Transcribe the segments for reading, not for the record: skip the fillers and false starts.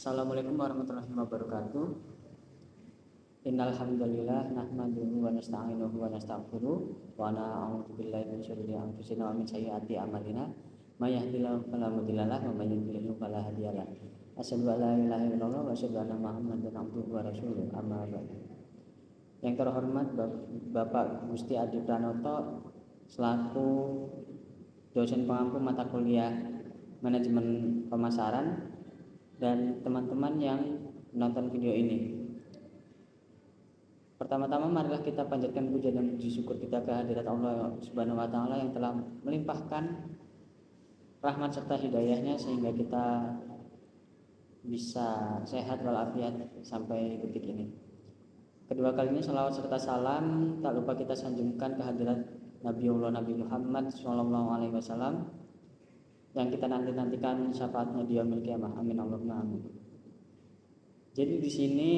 Assalamualaikum warahmatullahi wabarakatuh. Innal hamdalillah nahmaduhu wa nasta'inuhu wa nastaghfiruh wa na'udzu billahi min syururi anfusina wa min sayyiati a'malina. May yahdihillahu fala mudilla lahu wa may yudlil fala hadiyalah. Asyhadu an la ilaha illallah wa asyhadu anna Muhammadan abduhu wa rasuluh. Amma ba'du. Yang terhormat Bapak Gusti Adi Pranoto selaku dosen pengampu mata kuliah manajemen pemasaran dan teman-teman yang menonton video ini. Pertama-tama marilah kita panjatkan puja dan puji syukur kita ke hadirat Allah Subhanahu wa taala yang telah melimpahkan rahmat serta hidayahnya sehingga kita bisa sehat walafiat sampai detik ini. Kedua kalinya salawat serta salam tak lupa kita sanjungkan ke hadirat Nabi Muhammad SAW yang kita nantikan syafaatnya di yaumil qiyamah. Amin Allahumma amin. Jadi di sini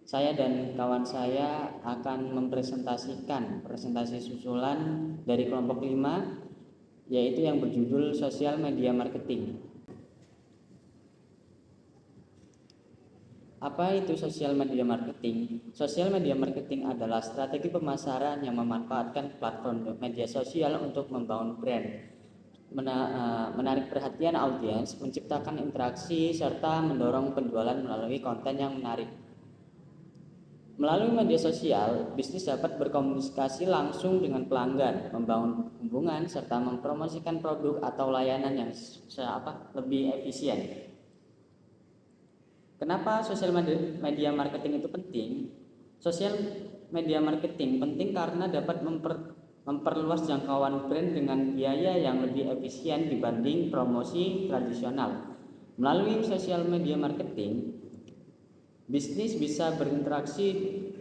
saya dan kawan saya akan mempresentasikan presentasi susulan dari kelompok 5, yaitu yang berjudul Sosial Media Marketing. Apa itu sosial media marketing? Sosial media marketing adalah strategi pemasaran yang memanfaatkan platform media sosial untuk membangun brand, menarik perhatian audiens, menciptakan interaksi, serta mendorong penjualan melalui konten yang menarik. Melalui media sosial, bisnis dapat berkomunikasi langsung dengan pelanggan, membangun hubungan, serta mempromosikan produk atau layanan yang lebih efisien. Kenapa sosial media marketing itu penting? Sosial media marketing penting karena dapat memperluas jangkauan brand dengan biaya yang lebih efisien dibanding promosi tradisional. Melalui sosial media marketing, bisnis bisa berinteraksi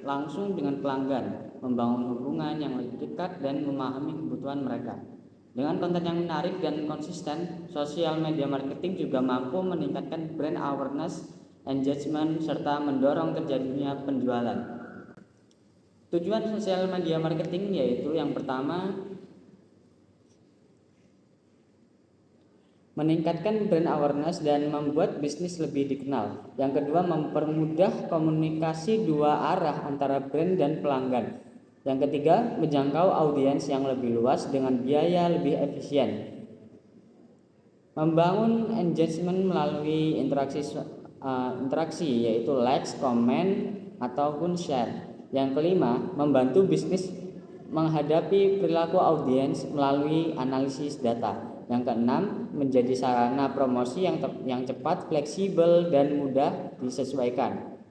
langsung dengan pelanggan, membangun hubungan yang lebih dekat dan memahami kebutuhan mereka. Dengan konten yang menarik dan konsisten, sosial media marketing juga mampu meningkatkan brand awareness, engagement, serta mendorong terjadinya penjualan. Tujuan sosial media marketing yaitu yang pertama, meningkatkan brand awareness dan membuat bisnis lebih dikenal. Yang kedua, mempermudah komunikasi dua arah antara brand dan pelanggan. Yang ketiga, menjangkau audiens yang lebih luas dengan biaya lebih efisien. Membangun engagement melalui interaksi yaitu likes, komen, ataupun share. Yang kelima, membantu bisnis menghadapi perilaku audiens melalui analisis data. Yang keenam, menjadi sarana promosi yang cepat, fleksibel, dan mudah disesuaikan.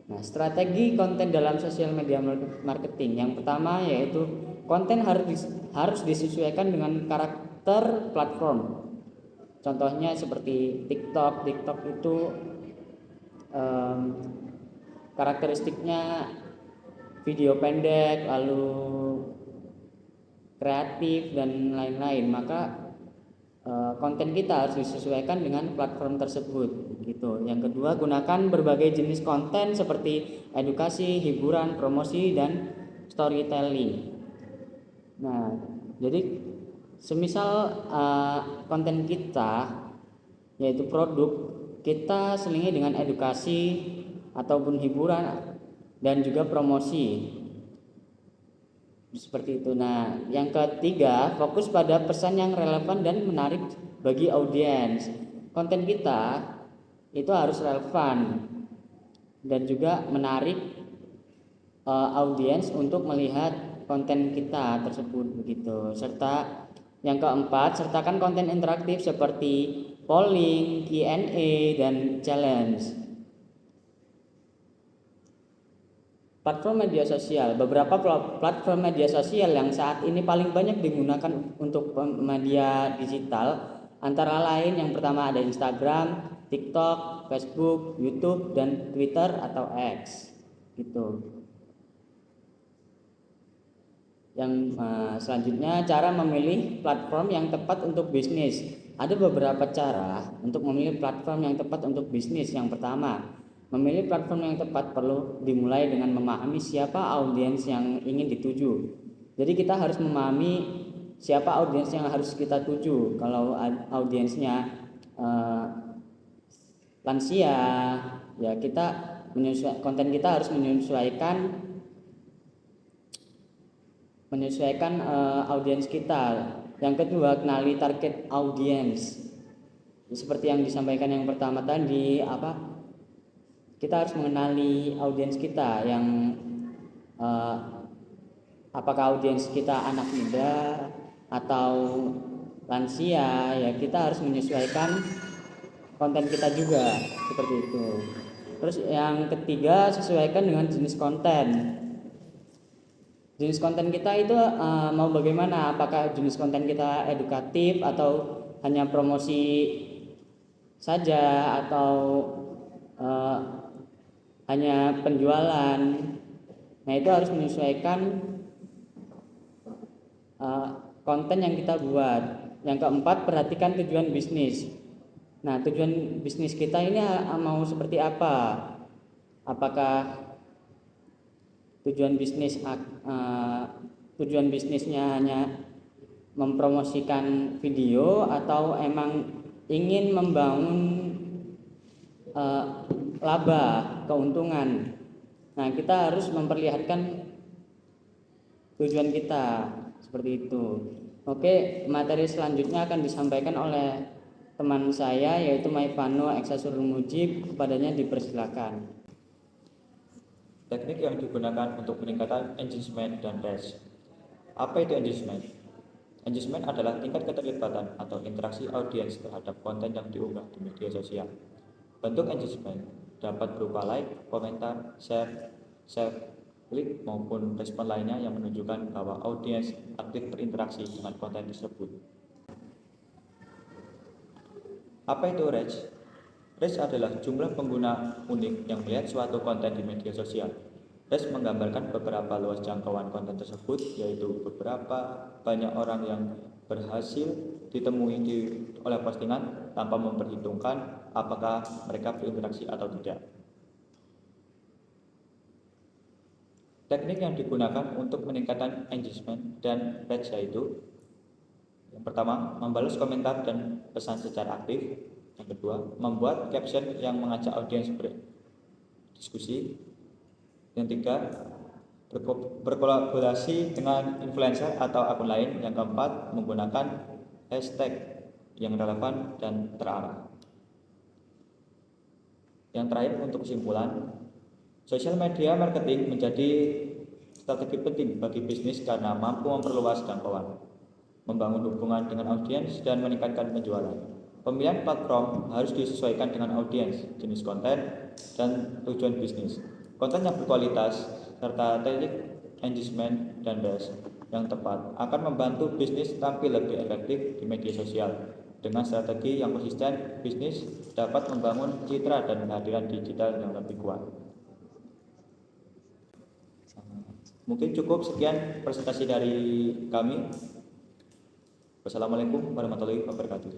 Nah, strategi konten dalam sosial media marketing. Yang pertama yaitu konten harus disesuaikan dengan karakter platform. Contohnya seperti TikTok itu karakteristiknya video pendek, lalu kreatif dan lain-lain. Maka konten kita harus disesuaikan dengan platform tersebut gitu. Yang kedua, gunakan berbagai jenis konten seperti edukasi, hiburan, promosi, dan storytelling. Nah, jadi semisal konten kita yaitu produk, kita selingi dengan edukasi ataupun hiburan dan juga promosi seperti itu. Nah, yang ketiga, fokus pada pesan yang relevan dan menarik bagi audiens. Konten kita itu harus relevan dan juga menarik audiens untuk melihat konten kita tersebut begitu. Serta yang keempat, sertakan konten interaktif seperti polling, Q&A, dan challenge. Platform media sosial. Beberapa platform media sosial yang saat ini paling banyak digunakan untuk media digital antara lain yang pertama ada Instagram, TikTok, Facebook, YouTube, dan Twitter atau X gitu. Yang selanjutnya, cara memilih platform yang tepat untuk bisnis. Ada beberapa cara untuk memilih platform yang tepat untuk bisnis. Yang pertama, memilih platform yang tepat perlu dimulai dengan memahami siapa audiens yang ingin dituju. Jadi kita harus memahami siapa audiens yang harus kita tuju. Kalau audiensnya lansia, ya kita konten kita harus menyesuaikan audiens kita. Yang kedua, kenali target audiens. Seperti yang disampaikan yang pertama tadi, kita harus mengenali audiens kita yang apakah audiens kita anak muda atau lansia, ya kita harus menyesuaikan konten kita juga seperti itu. Terus yang ketiga, sesuaikan dengan jenis konten. Jenis konten kita itu mau bagaimana? Apakah jenis konten kita edukatif atau hanya promosi saja atau hanya penjualan? Nah, itu harus menyesuaikan konten yang kita buat. Yang keempat, perhatikan tujuan bisnis. Nah, tujuan bisnis kita ini mau seperti apa? Apakah tujuan bisnisnya hanya mempromosikan video atau emang ingin membangun laba, keuntungan? Nah, kita harus memperlihatkan tujuan kita seperti itu. Oke, materi selanjutnya akan disampaikan oleh teman saya yaitu Maivano Eksasurul Mujib. Kepadanya dipersilakan. Teknik yang digunakan untuk peningkatan engagement dan reach. Apa itu engagement? Engagement adalah tingkat keterlibatan atau interaksi audiens terhadap konten yang diunggah di media sosial. Bentuk engagement dapat berupa like, komentar, share, klik maupun respon lainnya yang menunjukkan bahwa audiens aktif berinteraksi dengan konten tersebut. Apa itu reach? Reach adalah jumlah pengguna unik yang melihat suatu konten di media sosial. Reach menggambarkan beberapa luas jangkauan konten tersebut, yaitu beberapa banyak orang yang berhasil ditemui oleh postingan tanpa memperhitungkan apakah mereka berinteraksi atau tidak. Teknik yang digunakan untuk meningkatkan engagement dan reach yaitu yang pertama, membalas komentar dan pesan secara aktif. Yang kedua, membuat caption yang mengajak audiens berdiskusi. Yang tiga, berkolaborasi dengan influencer atau akun lain. Yang keempat, menggunakan hashtag yang relevan dan terarah. Yang terakhir, untuk kesimpulan, sosial media marketing menjadi strategi penting bagi bisnis karena mampu memperluas jangkauan, membangun hubungan dengan audiens, dan meningkatkan penjualan. Pemilihan platform harus disesuaikan dengan audiens, jenis konten, dan tujuan bisnis. Konten yang berkualitas serta teknik engagement dan reach yang tepat akan membantu bisnis tampil lebih efektif di media sosial. Dengan strategi yang konsisten, bisnis dapat membangun citra dan kehadiran digital yang lebih kuat. Mungkin cukup sekian presentasi dari kami. Wassalamualaikum warahmatullahi wabarakatuh.